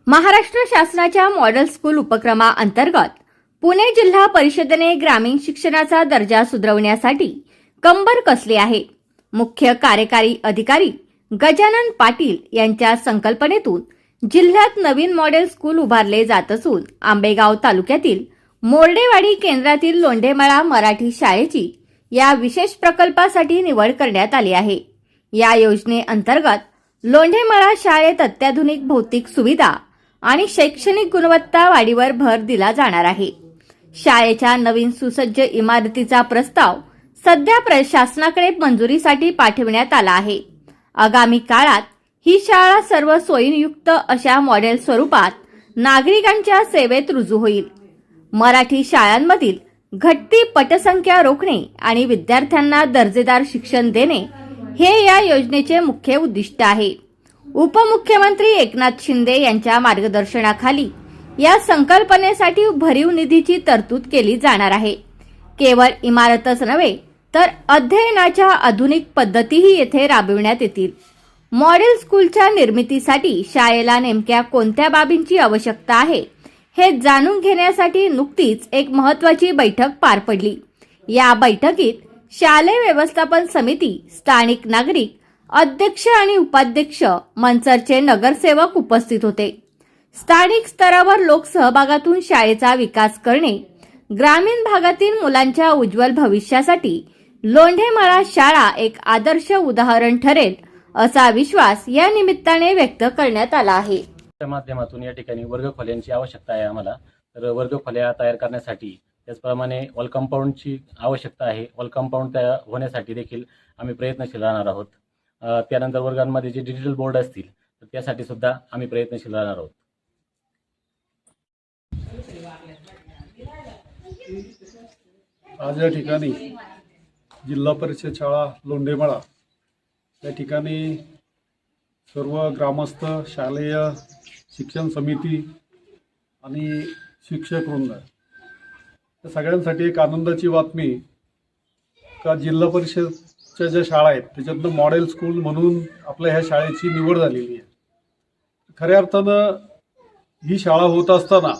महाराष्ट्र शासनाच्या model school उपक्रमाअंतर्गत पुणे जिल्हा परिषदेने ग्रामीण शिक्षणाचा दर्जा सुधारवण्यासाठी कंबर कसली आहे. मुख्य कार्यकारी अधिकारी गजानन पाटील यांच्या संकल्पनेतून जिल्ह्यात नवीन मॉडेल स्कूल उभारले जात असून आंबेगाव तालुक्यातील मोर्डेवाडी केंद्रातील लोंढेमळा मराठी शाळेची या विशेष प्रकल्पासाठी निवड करण्यात आली आहे. या योजनेअंतर्गत लोंढेमळा शाळेत अत्याधुनिक भौतिक सुविधा आणि शैक्षणिक गुणवत्ता वाढीवर भर दिला जाणार आहे. शाळेच्या नवीन सुसज्ज इमारतीचा प्रस्ताव सध्या प्रशासनाकडे मंजुरीसाठी पाठविण्यात आला आहे. आगामी काळात ही शाळा सर्व सोयीयुक्त अशा मॉडेल स्वरूपात नागरिकांच्या सेवेत रुजू होईल. मराठी शाळांमधील घटती पटसंख्या रोखणे आणि विद्यार्थ्यांना दर्जेदार शिक्षण देणे हे या योजनेचे मुख्य उद्दिष्ट आहे. उपमुख्यमंत्री एकनाथ शिंदे यांच्या मार्गदर्शनाखाली या संकल्पनेसाठी भरीव निधीची तरतूद केली जाणार आहे. केवळ इमारतच नव्हे तर अध्ययनाच्या आधुनिक पद्धतीही येथे राबविण्यात येतील. मॉडेल स्कूलच्या निर्मितीसाठी शाळेला नेमक्या कोणत्या बाबींची आवश्यकता आहे हे जाणून घेण्यासाठी नुकतीच एक महत्त्वाची बैठक पार पडली. या बैठकीत शालेय व्यवस्थापन समिती, स्थानिक नागरिक, अध्यक्ष आणि उपाध्यक्ष, मंचरचे नगरसेवक उपस्थित होते. स्थानिक स्तरावर लोकसहभागातून शाळेचा विकास करणे, ग्रामीण भागातील मुलांच्या उज्ज्वल भविष्यासाठी लोंढेमळा शाळा एक आदर्श उदाहरण ठरेल असा विश्वास या निमित्ताने व्यक्त करण्यात आला आहे. त्या माध्यमातून या ठिकाणी वर्गखोल्यांची आवश्यकता आहे आम्हाला. तर वर्गखोल्या तयार करण्यासाठी त्याचप्रमाणे वॉल कंपाऊंडची आवश्यकता आहे. वॉल कंपाऊंड तयार होण्यासाठी देखील आम्ही प्रयत्नशील राहणार आहोत. त्यानंतर वर्गांमध्ये जे डिजिटल बोर्ड असतील तर त्यासाठी सुद्धा आम्ही प्रयत्नशील राहणार आहोत. आज या ठिकाणी जिल्हा परिषद शाळा लोंढेमळा या ठिकाणी सर्व ग्रामस्थ, शालेय शिक्षण समिती आणि शिक्षक वृंद या सगळ्यांसाठी एक आनंदाची बातमी का जिल्हा परिषदच्या ज्या शाळा आहेत त्याच्यातनं मॉडेल स्कूल म्हणून आपल्या ह्या शाळेची निवड झालेली आहे. खऱ्या अर्थानं ही शाळा होत असताना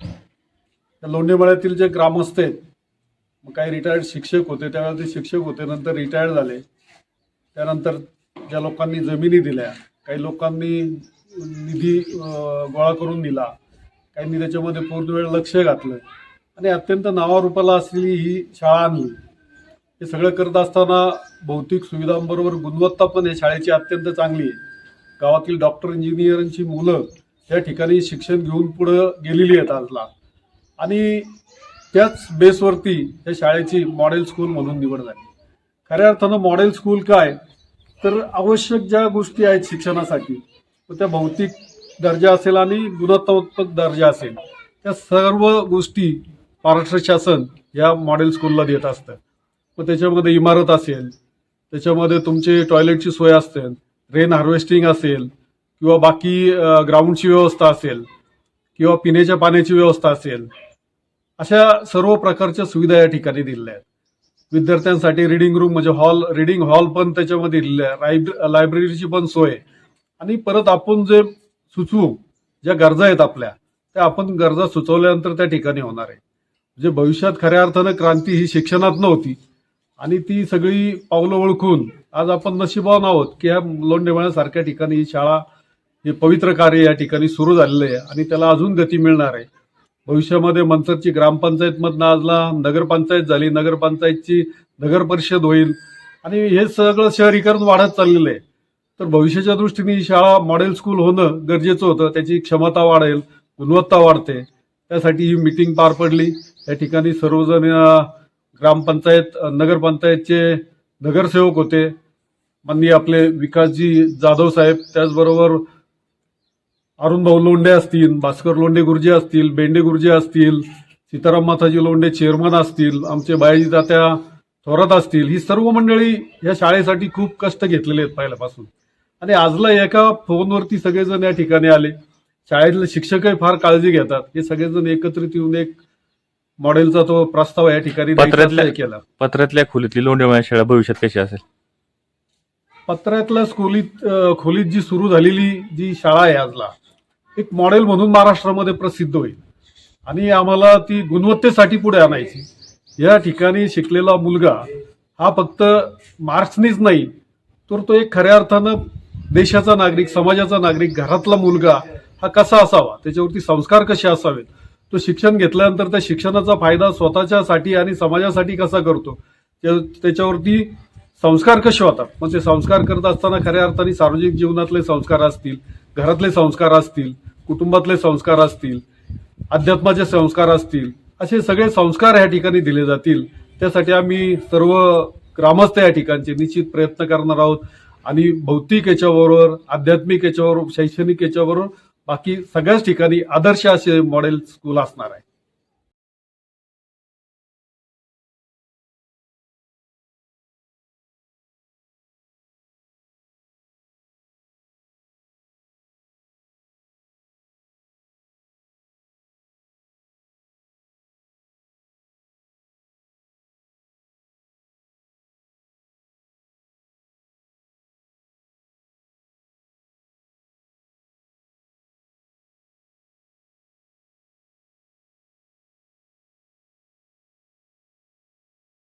त्या लोंढेमळ्यातील जे ग्रामस्थ आहेत, मग काही रिटायर्ड शिक्षक होते, त्यावेळेला ते शिक्षक होते, नंतर रिटायर्ड झाले. त्यानंतर ज्या लोकांनी जमिनी दिल्या, काही लोकांनी निधी गोळा करून दिला, काहींनी त्याच्यामध्ये पूर्ण वेळ लक्ष घातलं आणि अत्यंत नावारूपाला असलेली ही शाळा आणली. हे सगळं करत असताना भौतिक सुविधांबरोबर गुणवत्ता पण या शाळेची अत्यंत चांगली आहे. गावातील डॉक्टर, इंजिनियरांची मुलं त्या ठिकाणी शिक्षण घेऊन पुढं गेलेली आहेत आजला आणि त्याच बेसवरती या शाळेची मॉडेल स्कूल म्हणून निवड झाली. खऱ्या अर्थानं मॉडेल स्कूल काय तर आवश्यक ज्या गोष्टी आहेत शिक्षणासाठी, त्या भौतिक दर्जा असेल आणि गुणवत्तात्मक दर्जा असेल, त्या सर्व गोष्टी महाराष्ट्र शासन या मॉडेल स्कूलला देत असतं. मग त्याच्यामध्ये इमारत असेल, त्याच्यामध्ये तुमची टॉयलेटची सोय असेल, रेन हार्वेस्टिंग असेल किंवा बाकी ग्राउंडची व्यवस्था असेल किंवा पिण्याच्या पाण्याची व्यवस्था असेल, अशा सर्व प्रकारच्या सुविधा या ठिकाणी दिलेल्या आहेत. विद्यार्थ्यांसाठी रिडिंग रूम म्हणजे हॉल, रिडिंग हॉल पण त्याच्यामध्ये दिलेलं आहे, लायब्ररीची पण सोय. आणि परत आपण जे सुचवू ज्या गरजा आहेत आपल्या, त्या आपण गरजा सुचवल्यानंतर त्या ठिकाणी होणार आहे. म्हणजे भविष्यात खऱ्या अर्थानं क्रांती ही शिक्षणात नव्हती आणि ती सगळी पावलं ओळखून आज आपण नशिबान आहोत की ह्या लोंढेमळ्यासारख्या ठिकाणी ही शाळा, हे पवित्र कार्य या ठिकाणी सुरू झालेलं आहे आणि त्याला अजून गती मिळणार आहे. भविष्यामध्ये मंचरची ग्रामपंचायतमधनं आजला नगरपंचायत झाली, नगरपंचायतची नगर परिषद होईल आणि हे सगळं शहरीकरण वाढत चाललेलं आहे. तर भविष्याच्या दृष्टीने ही शाळा मॉडेल स्कूल होणं गरजेचं होतं. त्याची क्षमता वाढेल, गुणवत्ता वाढते, त्यासाठी ही मीटिंग पार पडली. या ठिकाणी सर्वजण ग्रामपंचायत, नगरपंचायतचे नगरसेवक होते, माननीय आपले विकासजी जाधव साहेब, त्याचबरोबर अरुण भाऊ लोंढे असतील, भास्कर लोंढे गुरुजी असतील, बेंडे गुरुजी असतील, सीताराम माताजी लोंढे चेअरमन असतील, आमचे बायाजी तात्या थोरात असतील, ही सर्व मंडळी या शाळेसाठी खूप कष्ट घेतलेले आहेत पहिल्यापासून. आणि आजला एका फोनवरती सगळेजण या ठिकाणी आले. शाळेतले शिक्षकही फार काळजी घेतात. हे सगळेजण एकत्रित येऊन एक मॉडेलचा तो प्रस्ताव या ठिकाणी केला. पत्रातल्या खोलीतली लोंढेमळा शाळा भविष्यात कशी असेल? पत्रातल्या खोलीत जी सुरू झालेली जी शाळा आहे आजला, एक मॉडेल म्हणून महाराष्ट्रामध्ये प्रसिद्ध होईल आणि आम्हाला ती गुणवत्तेसाठी पुढे आणायची। या ठिकाणी शिकलेला मुलगा हा फक्त मार्क्सनीच नाही तर तो एक खऱ्या अर्थानं देशाचा नागरिक, समाजाचा नागरिक, घरातला मुलगा हा कसा असावा, त्याच्यावरती संस्कार कसे असावेत, तो शिक्षण घेतल्यानंतर त्या शिक्षणाचा फायदा स्वतःच्यासाठी आणि समाजासाठी कसा करतो, त्याच्यावरती संस्कार कसे होतात। मग ते संस्कार करत असताना खऱ्या अर्थाने सार्वजनिक जीवनातले संस्कार असतील, घरातले संस्कार असतील, कुटुंबातले संस्कार असतील, अध्यात्माचे संस्कार असतील, असे सगळे संस्कार या ठिकाणी दिले जातील। त्यासाठी आम्ही सर्व ग्रामस्थ या ठिकाणचे निश्चित प्रयत्न करणार आहोत आणि भौतिक याच्याबरोबर, आध्यात्मिक याच्याबरोबर, शैक्षणिक याच्याबरोबर बाकी सगळ्याच ठिकाणी आदर्श असे मॉडेल स्कूल असणार आहे।